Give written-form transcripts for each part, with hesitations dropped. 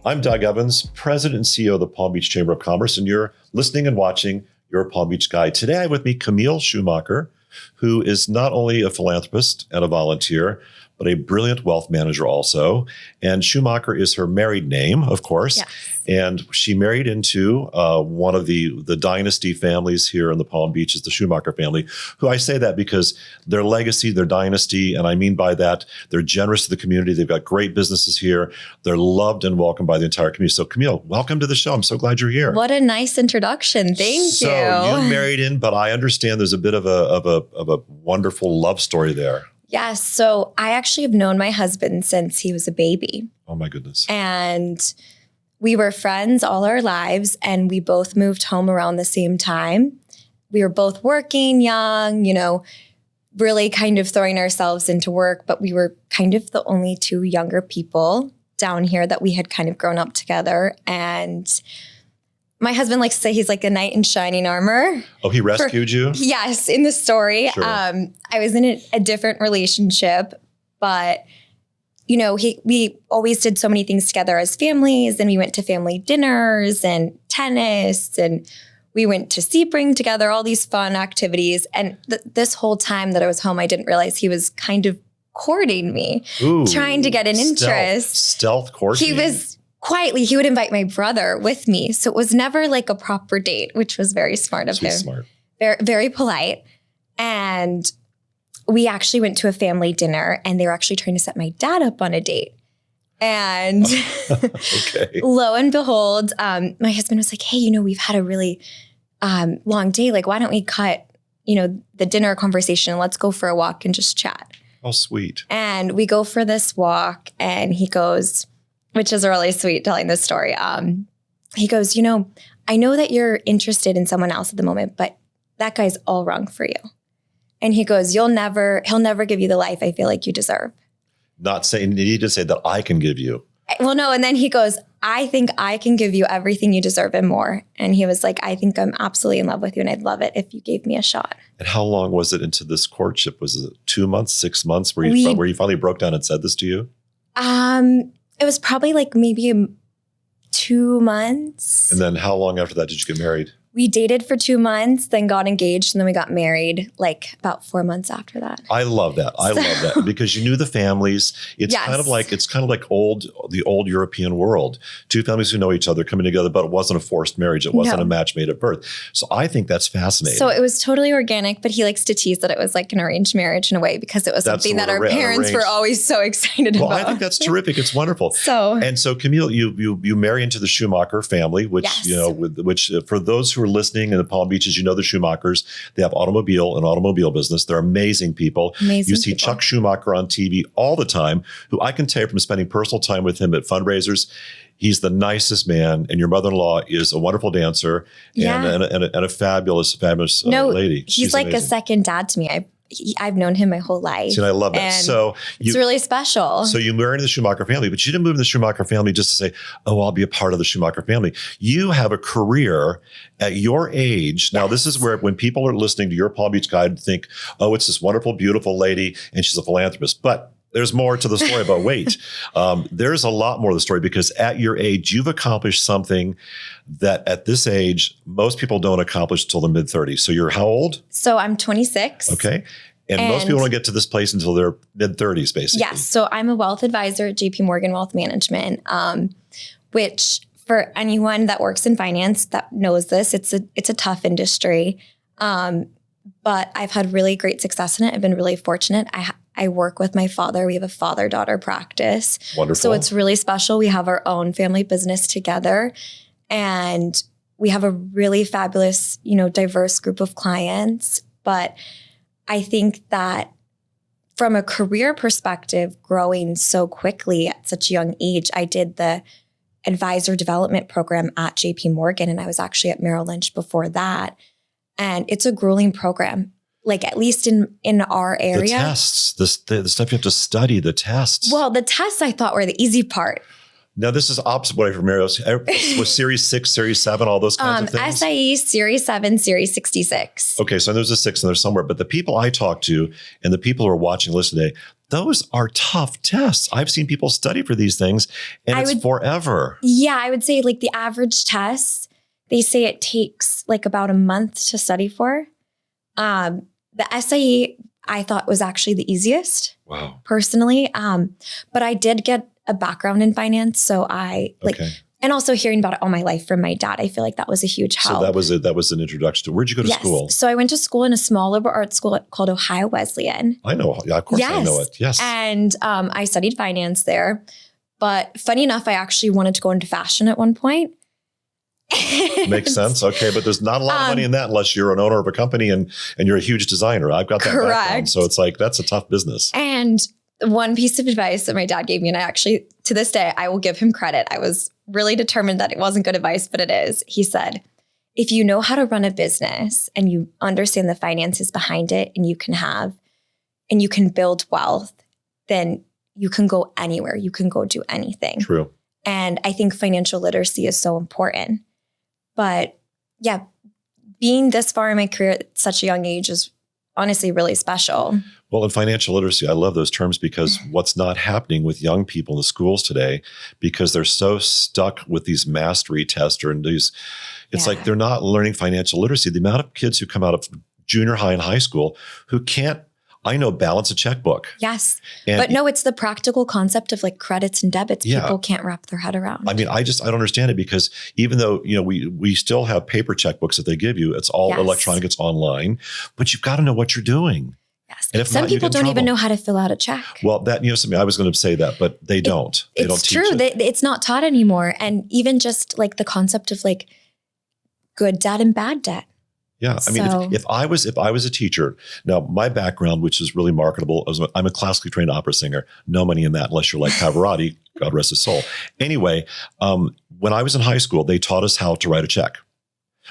I'm Doug Evans, President and CEO of the Palm Beach Chamber of Commerce, and you're listening and watching Your Palm Beach Guide. Today I have with me Camille Schumacher, who is not only a philanthropist and a volunteer, but a brilliant wealth manager also. And Schumacher is her married name, of course. Yes. And she married into one of the dynasty families here in the Palm Beach, is the Schumacher family, who I say that because their legacy, their dynasty, and I mean by that, they're generous to the community. They've got great businesses here. They're loved and welcomed by the entire community. So Camille, welcome to the show. I'm so glad you're here. What a nice introduction. Thank you. So you married in, but I understand there's a bit of a wonderful love story there. Yes. So I actually have known my husband since he was a baby. Oh my goodness. And we were friends all our lives, and we both moved home around the same time. We were both working young, really kind of throwing ourselves into work, but we were kind of the only two younger people down here that we had kind of grown up together. And my husband likes to say he's like a knight in shining armor. Oh, he rescued you? Yes, in the story. Sure. I was in a different relationship, but we always did so many things together as families, and we went to family dinners and tennis, and we went to Sebring together, all these fun activities. And this whole time that I was home, I didn't realize he was kind of courting me, trying to get an interest. Stealth courting. He was quietly, he would invite my brother with me. So it was never like a proper date, which was very smart of him. Smart. Very, very polite. And we actually went to a family dinner, and they were actually trying to set my dad up on a date. And okay. Lo and behold, my husband was like, hey, we've had a really long day. Like, why don't we cut, the dinner conversation and let's go for a walk and just chat. Oh, sweet. And we go for this walk, and he goes, which is really sweet telling this story. He goes, I know that you're interested in someone else at the moment, but that guy's all wrong for you. And he goes, he'll never give you the life I feel like you deserve. Not saying, he did say that I can give you. Well, no. And then he goes, I think I can give you everything you deserve and more. And he was like, I think I'm absolutely in love with you, and I'd love it if you gave me a shot. And how long was it into this courtship? Was it 2 months, 6 months where you finally broke down and said this to you? It was probably like maybe 2 months. And then how long after that did you get married? We dated for 2 months, then got engaged, and then we got married like about 4 months after that. I love that. I love that because you knew the families. It's Yes. kind of like the old European world. Two families who know each other coming together, but it wasn't a forced marriage. It wasn't a match made at birth. So I think that's fascinating. So it was totally organic, but he likes to tease that it was like an arranged marriage in a way, because it was something that our parents were always so excited about. Well, I think that's terrific. It's wonderful. So Camille, you marry into the Schumacher family, which Yes. which for those who are listening in the Palm Beaches, the Schumachers. They have an automobile business. They're amazing people. You see Chuck Schumacher on TV all the time, who I can tell you from spending personal time with him at fundraisers, he's the nicest man. And your mother-in-law is a wonderful dancer and a fabulous lady. He's like amazing. a second dad to me. I've known him my whole life. See, and I love that. And so it's really special. So you married into the Schumacher family, but you didn't move into the Schumacher family just to say, oh, I'll be a part of the Schumacher family. You have a career at your age. Now, this is where when people are listening to your Palm Beach Guide, think, oh, it's this wonderful, beautiful lady, and she's a philanthropist. But there's more to the story, but wait, there's a lot more to the story, because at your age, you've accomplished something that at this age, most people don't accomplish until the mid-30s. So you're how old? So I'm 26. Okay. And most people don't get to this place until their mid-30s, basically. Yes. So I'm a wealth advisor at JP Morgan Wealth Management, which for anyone that works in finance that knows this, it's a tough industry. But I've had really great success in it. I've been really fortunate. I work with my father. We have a father-daughter practice. Wonderful. So it's really special. We have our own family business together, and we have a really fabulous, diverse group of clients. But I think that from a career perspective, growing so quickly at such a young age, I did the advisor development program at JP Morgan, and I was actually at Merrill Lynch before that. And it's a grueling program, like at least in our area. The tests, the stuff you have to study, the tests. Well, the tests I thought were the easy part. Now, this is opposite what I from Mario's. Was Series 6, Series 7, all those kinds of things? SIE, Series 7, Series 66. Okay, so there's a 6 in there somewhere. But the people I talk to and the people who are watching, listen today, those are tough tests. I've seen people study for these things and it's forever. Yeah, I would say like the average test, they say it takes like about a month to study for. The SIE I thought was actually the easiest. Wow. Personally. But I did get a background in finance. So and also hearing about it all my life from my dad, I feel like that was a huge help. So that was an introduction to, where'd you go to school? So I went to school in a small liberal arts school called Ohio Wesleyan. I know. Yeah, of course I know it. Yes. And I studied finance there. But funny enough, I actually wanted to go into fashion at one point. Makes sense. Okay. But there's not a lot of money in that unless you're an owner of a company and you're a huge designer. I've got that background. So it's like, that's a tough business. And one piece of advice that my dad gave me, and I actually, to this day, I will give him credit. I was really determined that it wasn't good advice, but it is. He said, if you know how to run a business and you understand the finances behind it and you can build wealth, then you can go anywhere. You can go do anything. True. And I think financial literacy is so important. But yeah, being this far in my career at such a young age is honestly really special. Well, in financial literacy, I love those terms because what's not happening with young people in the schools today, because they're so stuck with these mastery tests and these, it's like they're not learning financial literacy. The amount of kids who come out of junior high and high school who can't, I know, balance a checkbook. Yes. But no, it's the practical concept of like credits and debits. People can't wrap their head around. I mean, I don't understand it because even though, we still have paper checkbooks that they give you, it's all electronic, it's online, but you've got to know what you're doing. Yes. And some people don't even know how to fill out a check. Well, that, something I was going to say that, but they don't. They don't teach it. It's true. It's not taught anymore. And even just like the concept of like good debt and bad debt. Yeah. I mean, if I was a teacher, now my background, which is really marketable, I'm a classically trained opera singer, no money in that unless you're like Pavarotti, God rest his soul. Anyway, when I was in high school, they taught us how to write a check,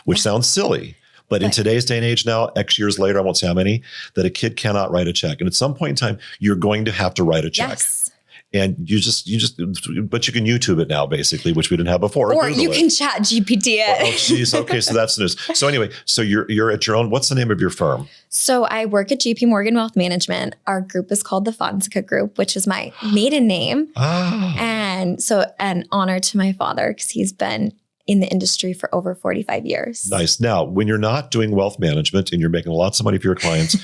which sounds silly. But in today's day and age now, X years later, I won't say how many, that a kid cannot write a check. And at some point in time, you're going to have to write a check. Yes. And but you can YouTube it now, basically, which we didn't have before. Or you can chat GPT it. Oh, geez. Okay. So that's the news. So anyway, so you're at your own, what's the name of your firm? So I work at JP Morgan Wealth Management. Our group is called the Fonseca Group, which is my maiden name. Oh. And so an honor to my father because he's been in the industry for over 45 years. Nice. Now, when you're not doing wealth management and you're making lots of money for your clients,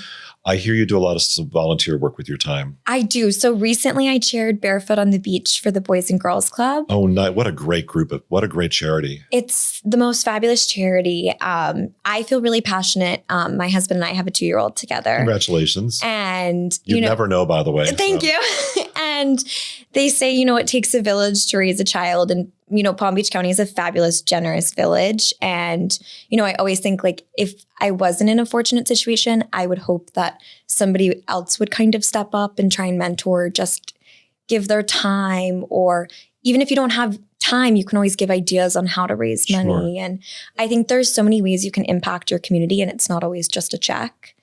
I hear you do a lot of volunteer work with your time. I do. So recently I chaired Barefoot on the Beach for the Boys and Girls Club. Oh, nice. What a great group. What a great charity. It's the most fabulous charity. I feel really passionate. My husband and I have a 2-year-old together. Congratulations. And you never know, by the way. Thank you. And they say, it takes a village to raise a child. And, Palm Beach County is a fabulous, generous village. And, I always think like if I wasn't in a fortunate situation, I would hope that somebody else would kind of step up and try and mentor, just give their time. Or even if you don't have time, you can always give ideas on how to raise money. And I think there's so many ways you can impact your community and it's not always just a check.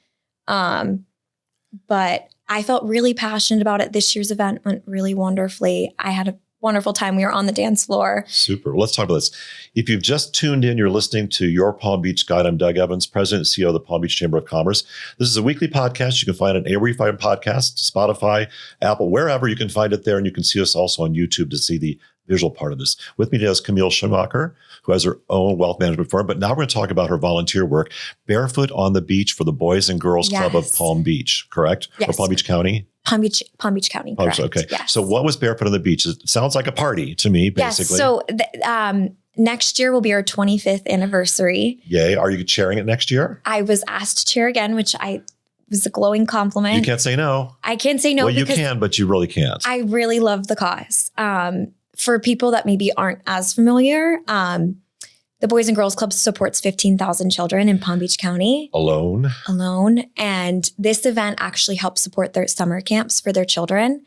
But I felt really passionate about it. This year's event went really wonderfully. I had a wonderful time. We were on the dance floor. Super. Well, let's talk about this. If you've just tuned in, you're listening to Your Palm Beach Guide. I'm Doug Evans, President and CEO of the Palm Beach Chamber of Commerce. This is a weekly podcast. You can find it anywhere you find podcasts, Spotify, Apple, wherever you can find it there. And you can see us also on YouTube to see the visual part of this. With me today is Camille Schumacher, who has her own wealth management firm. But now we're going to talk about her volunteer work, Barefoot on the Beach for the Boys and Girls Club of Palm Beach, correct? Yes. Or Palm Beach County? Palm Beach County. Correct. Okay. Yes. So what was Barefoot on the Beach? It sounds like a party to me, basically. Yes. So next year will be our 25th anniversary. Yay. Are you chairing it next year? I was asked to chair again, which was a glowing compliment. You can't say no. I can't say no. Well, you can, but you really can't. I really love the cause. For people that maybe aren't as familiar, the Boys and Girls Club supports 15,000 children in Palm Beach County. Alone. And this event actually helps support their summer camps for their children.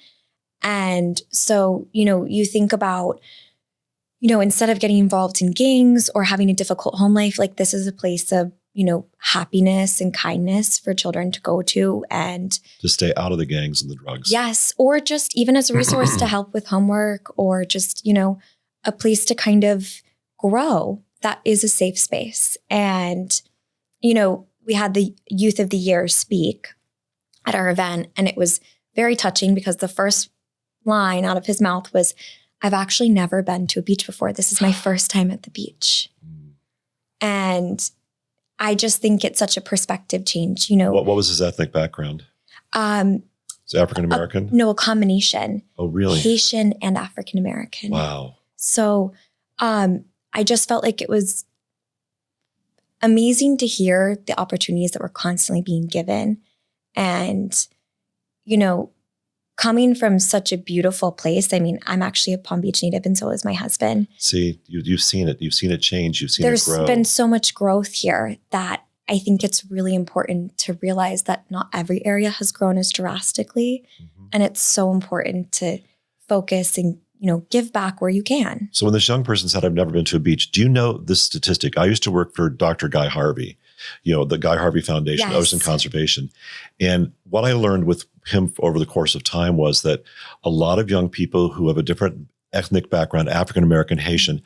And so, you think about, instead of getting involved in gangs or having a difficult home life, like this is a place of, happiness and kindness for children to go to and to stay out of the gangs and the drugs. Yes. Or just even as a resource to help with homework or just, a place to kind of grow. That is a safe space. And, we had the Youth of the Year speak at our event and it was very touching because the first line out of his mouth was, I've actually never been to a beach before. This is my first time at the beach. And I just think it's such a perspective change, What was his ethnic background? Is it African American? No, a combination. Oh, really? Haitian and African American. Wow. So I just felt like it was amazing to hear the opportunities that were constantly being given. And, coming from such a beautiful place. I mean, I'm actually a Palm Beach native and so is my husband. See, you've seen it. You've seen it change. You've seen it grow. There's been so much growth here that I think it's really important to realize that not every area has grown as drastically. Mm-hmm. And it's so important to focus and, give back where you can. So when this young person said, I've never been to a beach, do you know this statistic? I used to work for Dr. Guy Harvey, the Guy Harvey Foundation, Yes. Ocean Conservation. And what I learned with him over the course of time was that a lot of young people who have a different ethnic background, African American, Haitian,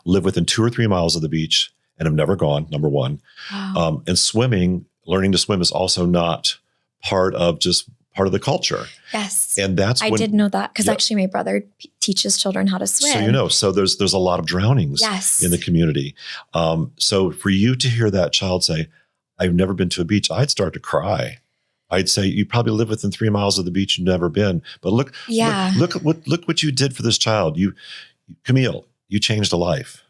live within 2 or 3 miles of the beach and have never gone, number one. Wow. And learning to swim is also not part of the culture. Yes. And that's I did know that because actually my brother teaches children how to swim. So there's a lot of drownings Yes. in the community. So for you to hear that child say, I've never been to a beach, I'd start to cry. I'd say you probably live within 3 miles of the beach you've never been. But look what you did for this child. Camille, you changed a life.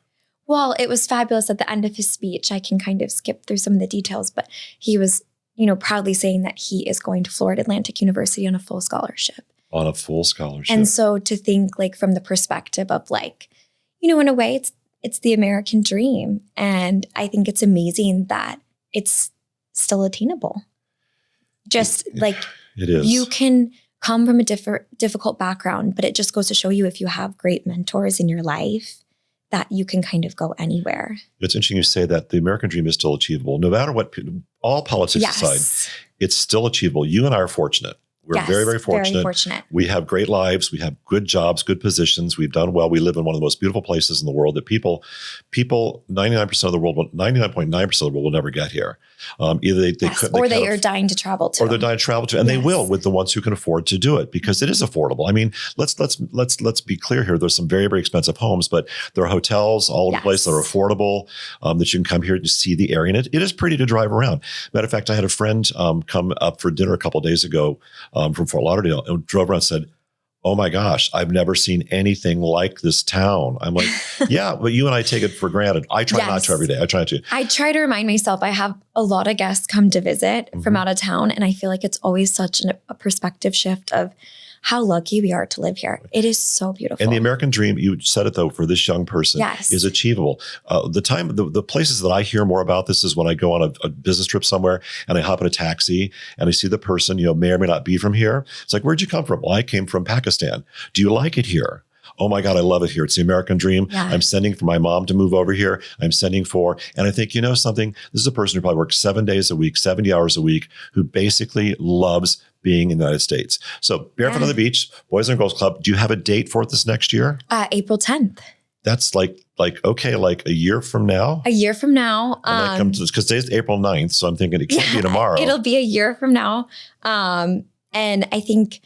Well, it was fabulous at the end of his speech. I can kind of skip through some of the details, but he was, proudly saying that he is going to Florida Atlantic University on a full scholarship. On a full scholarship. And so to think from the perspective of in a way it's the American dream. And I think it's amazing that it's still attainable. Just it is. You can come from a difficult background, but it just goes to show you if you have great mentors in your life that you can kind of go anywhere. It's interesting you say that the American dream is still achievable. No matter what, all politics aside, it's still achievable. You and I are fortunate. We're very, very fortunate. Very fortunate. We have great lives. We have good jobs, good positions. We've done well. We live in one of the most beautiful places in the world that people, 99% of the world, 99.9% of the world will never get here. Either they couldn't, or they are dying to travel to. Or they're dying to travel to, and they will with the ones who can afford to do it because it is affordable. I mean, let's be clear here. There's some very, very expensive homes, but there are hotels all over the place that are affordable that you can come here to see the area. And it is pretty to drive around. Matter of fact, I had a friend come up for dinner a couple of days ago from Fort Lauderdale and drove around and said, oh my gosh, I've never seen anything like this town. I'm like, yeah, but you and I take it for granted. I try not to every day. I try to remind myself. I have a lot of guests come to visit from out of town. And I feel like it's always such a perspective shift of how lucky we are to live here. It is so beautiful. And the American dream, you said it though, for this young person is achievable. The places that I hear more about this is when I go on a business trip somewhere and I hop in a taxi and I see the person, may or may not be from here. It's like, where'd you come from? Well, I came from Pakistan. Do you like it here? Oh my God, I love it here. It's the American dream. Yeah. I'm sending for my mom to move over here. I'm sending for, and I think, something, this is a person who probably works 7 days a week, 70 hours a week, who basically loves being in the United States. So Barefoot on the Beach, Boys and Girls Club. Do you have a date for it this next year? April 10th. That's like a year from now? A year from now. Because today's April 9th. So I'm thinking it can't be tomorrow. It'll be a year from now. And I think,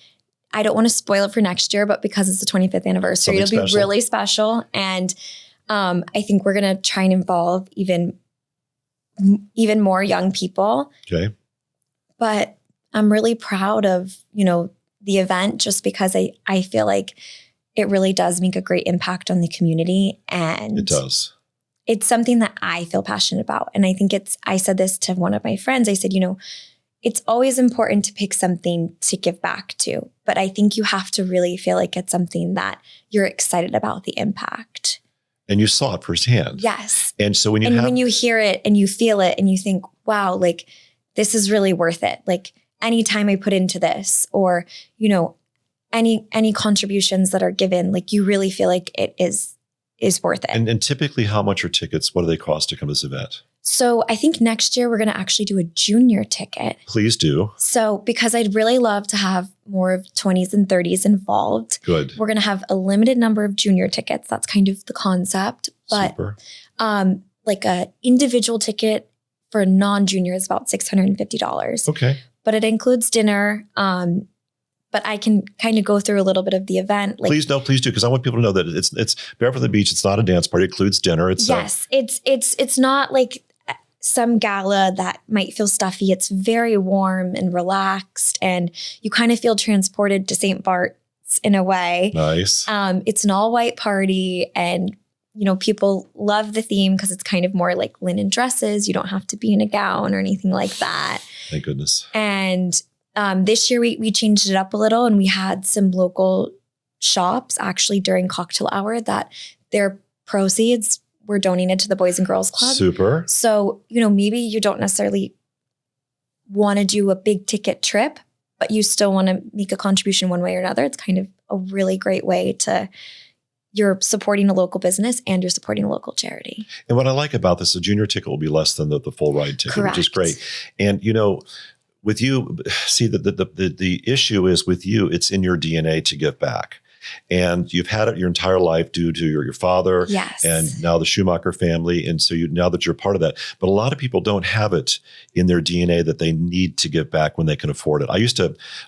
I don't want to spoil it for next year, but because it's the 25th anniversary, it'll be really special. And I think we're going to try and involve even more young people. Okay. But I'm really proud of, the event just because I feel like it really does make a great impact on the community. And it does. It's something that I feel passionate about. And I think I said this to one of my friends. I said, it's always important to pick something to give back to, but I think you have to really feel like it's something that you're excited about the impact. And you saw it firsthand. Yes. And so when you hear it and you feel it and you think, wow, this is really worth it. Any time I put into this or, any contributions that are given, you really feel like it is worth it. And typically how much are tickets? What do they cost to come to this event? So I think next year we're going to actually do a junior ticket. Please do. So because I'd really love to have more of 20s and 30s involved. Good. We're going to have a limited number of junior tickets. That's kind of the concept. But Super. A individual ticket for a non-junior is about $650. Okay. But it includes dinner. but I can kind of go through a little bit of the event. Please do, because I want people to know that it's Barefoot on the Beach. It's not a dance party. It includes dinner. Yes, it's not like some gala that might feel stuffy. It's very warm and relaxed, and you kind of feel transported to St. Bart's in a way. Nice. It's an all-white party, and people love the theme because it's kind of more like linen dresses. You don't have to be in a gown or anything like that. Thank goodness. And this year we changed it up a little, and we had some local shops actually during cocktail hour that their proceeds were donated to the Boys and Girls Club. Super. So, maybe you don't necessarily want to do a big ticket trip, but you still want to make a contribution one way or another. It's kind of a really great way to, you're supporting a local business and you're supporting a local charity. And what I like about this, a junior ticket will be less than the full ride ticket, Correct. Which is great. And, with you, see the issue is with you, it's in your DNA to give back. And you've had it your entire life due to your father, yes, and now the Schumacher family. And so now that you're part of that, but a lot of people don't have it in their DNA that they need to give back when they can afford it.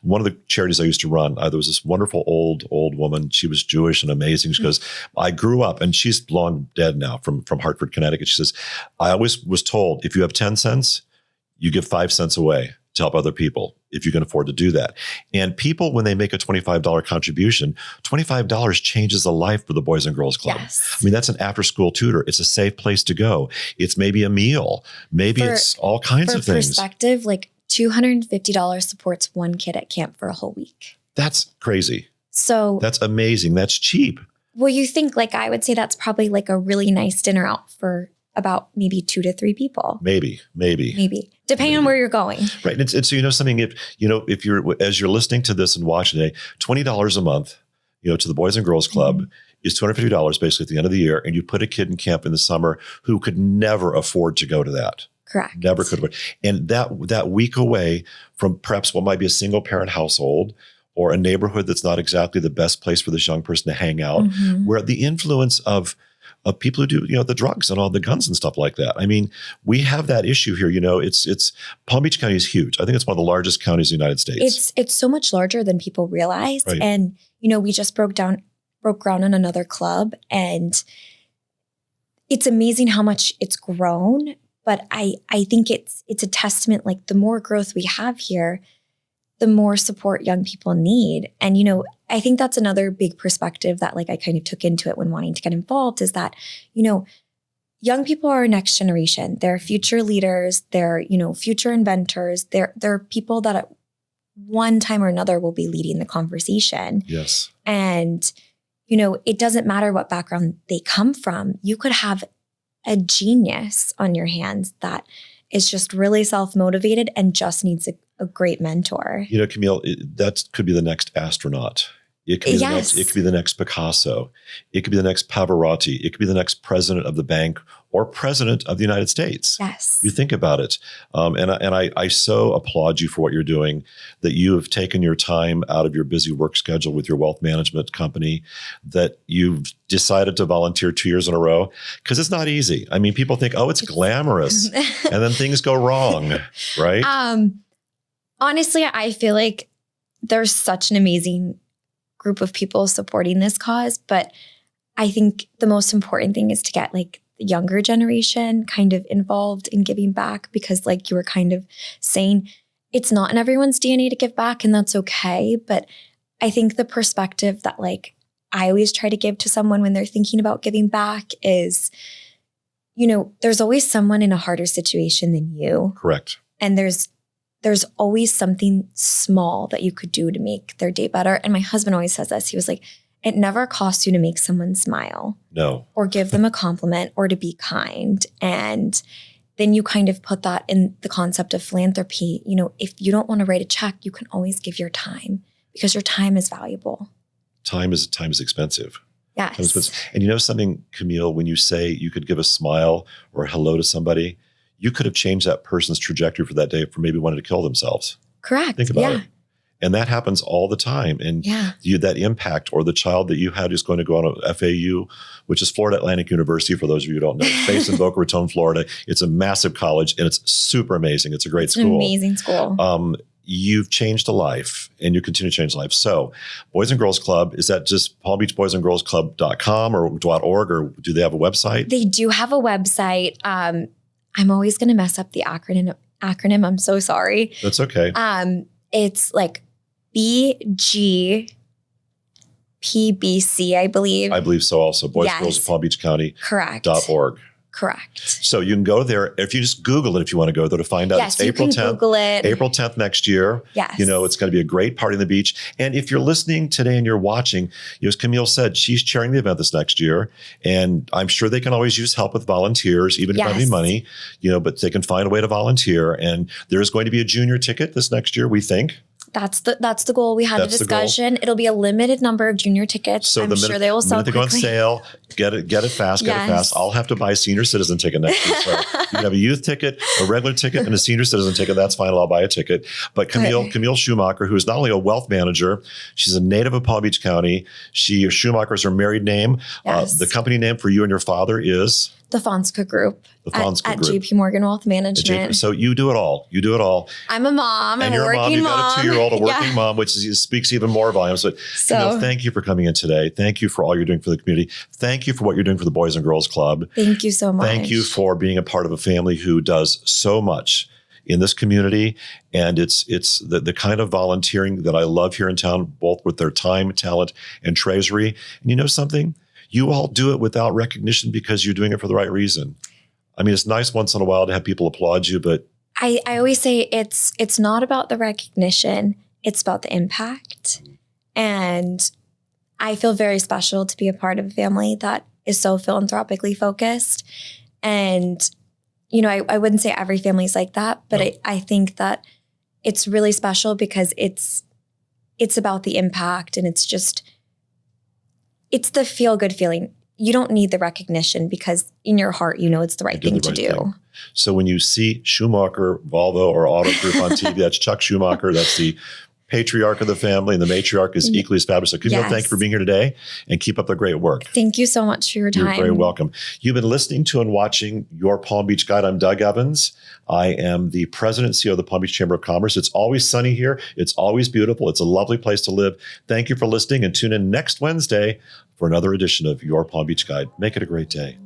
One of the charities I used to run, there was this wonderful old woman. She was Jewish and amazing. She goes, I grew up, and she's long dead now from Hartford, Connecticut. She says, I always was told, if you have 10 cents, you give 5 cents away to help other people if you can afford to do that. And people, when they make a $25 contribution, $25 changes a life for the Boys and Girls Club. Yes. I mean, that's an after-school tutor. It's a safe place to go. It's maybe a meal. Maybe it's all kinds of things. For perspective, like $250 supports one kid at camp for a whole week. That's crazy. So that's amazing. That's cheap. Well, you think, I would say that's probably like a really nice dinner out for about maybe 2 to 3 people. Maybe. Depending on where you're going. Right. And so, something, if you're, as you're listening to this and watching today, $20 a month, to the Boys and Girls Club is $250 basically at the end of the year. And you put a kid in camp in the summer who could never afford to go to that. Correct. Never could afford. And that week away from perhaps what might be a single parent household or a neighborhood that's not exactly the best place for this young person to hang out, where the influence of people who do, the drugs and all the guns and stuff like that. I mean, we have that issue here. It's Palm Beach County is huge. I think it's one of the largest counties in the United States. It's so much larger than people realize. Right. And, we just broke ground on another club, and it's amazing how much it's grown. But I think it's a testament, the more growth we have here, the more support young people need. And, I think that's another big perspective that I kind of took into it when wanting to get involved is that, young people are our next generation. They're future leaders. They're, future inventors. They're people that at one time or another will be leading the conversation. Yes. And, it doesn't matter what background they come from. You could have a genius on your hands that is just really self-motivated and just needs a great mentor. Camille, that could be the next astronaut. It could be it could be the next Picasso. It could be the next Pavarotti. It could be the next president of the bank or president of the United States. Yes. You think about it. And I so applaud you for what you're doing, that you have taken your time out of your busy work schedule with your wealth management company, that you've decided to volunteer 2 years in a row, because it's not easy. I mean, people think, oh, it's glamorous. And then things go wrong, right? Honestly, I feel like there's such an amazing group of people supporting this cause, but I think the most important thing is to get the younger generation kind of involved in giving back, because you were kind of saying, it's not in everyone's DNA to give back, and that's okay. But I think the perspective that I always try to give to someone when they're thinking about giving back is, there's always someone in a harder situation than you. Correct. And there's always something small that you could do to make their day better. And my husband always says this. He was like, it never costs you to make someone smile. No. Or give them a compliment or to be kind. And then you kind of put that in the concept of philanthropy. If you don't want to write a check, you can always give your time, because your time is valuable. Time is expensive. Yes. And something, Camille, when you say you could give a smile or a hello to somebody, you could have changed that person's trajectory for that day for maybe wanting to kill themselves. Correct. Think about it. And that happens all the time. And that impact, or the child that you had who's going to go on a FAU, which is Florida Atlantic University, for those of you who don't know, it's based in Boca Raton, Florida. It's a massive college, and it's super amazing. It's a great school. An amazing school. you've changed a life and you continue to change life. So Boys and Girls Club, is that just Palm Beach Boys and Girls Club.com or .org, or do they have a website? They do have a website. I'm always going to mess up the acronym. I'm so sorry. That's okay. It's like BGPBC, I believe. I believe so also. Boys Yes. and Girls of Palm Beach County. Correct. .org. Correct. So you can go there. If you just Google it, if you want to go there to find out, Yes, it's April you can 10th. Google it. April 10th next year. Yes. You know, it's going to be a great party on the beach. And if you're listening today and you're watching, as Camille said, she's chairing the event this next year. And I'm sure they can always use help with volunteers, even if not any Yes. money, but they can find a way to volunteer. And there's going to be a junior ticket this next year, we think. That's the goal. We had a That's the goal. discussion. It'll be a limited number of junior tickets. So I'm the sure they will minute sell they go on quickly. sale, get it fast, get it Yes. fast. I'll have to buy a senior citizen ticket next year. So you can have a youth ticket, a regular ticket, and a senior citizen ticket. That's fine. I'll buy a ticket. But Camille Schumacher, who is not only a wealth manager, she's a native of Palm Beach County. Schumacher is her married name. Yes. The company name for you and your father is? The Fonska Group. The Fonska at Group. JP Morgan Wealth Management. So you do it all. You do it all. I'm a mom. And I'm a you're a mom. working You've mom. got a 2-year-old, a working Yeah. mom, which speaks even more volumes. But Camille, thank you for coming in today. Thank you for all you're doing for the community. Thank you for what you're doing for the Boys and Girls Club. Thank you so much. Thank you for being a part of a family who does so much in this community. And it's the kind of volunteering that I love here in town, both with their time, talent, and treasury. And you know something? You all do it without recognition because you're doing it for the right reason. I mean, it's nice once in a while to have people applaud you, but I always say it's not about the recognition. It's about the impact. And I feel very special to be a part of a family that is so philanthropically focused. And, I wouldn't say every family is like that, but No. I think that it's really special because it's about the impact, and it's the feel-good feeling. You don't need the recognition because in your heart, it's the right thing to do. So when you see Schumacher, Volvo, or Auto Group on TV, that's Chuck Schumacher. That's the patriarch of the family, and the matriarch is equally as fabulous. So Camille, thank you for being here today, and keep up the great work. Thank you so much for your time. You're very welcome. You've been listening to and watching Your Palm Beach Guide. I'm Doug Evans. I am the president and CEO of the Palm Beach Chamber of Commerce. It's always sunny here. It's always beautiful. It's a lovely place to live. Thank you for listening, and tune in next Wednesday for another edition of Your Palm Beach Guide. Make it a great day.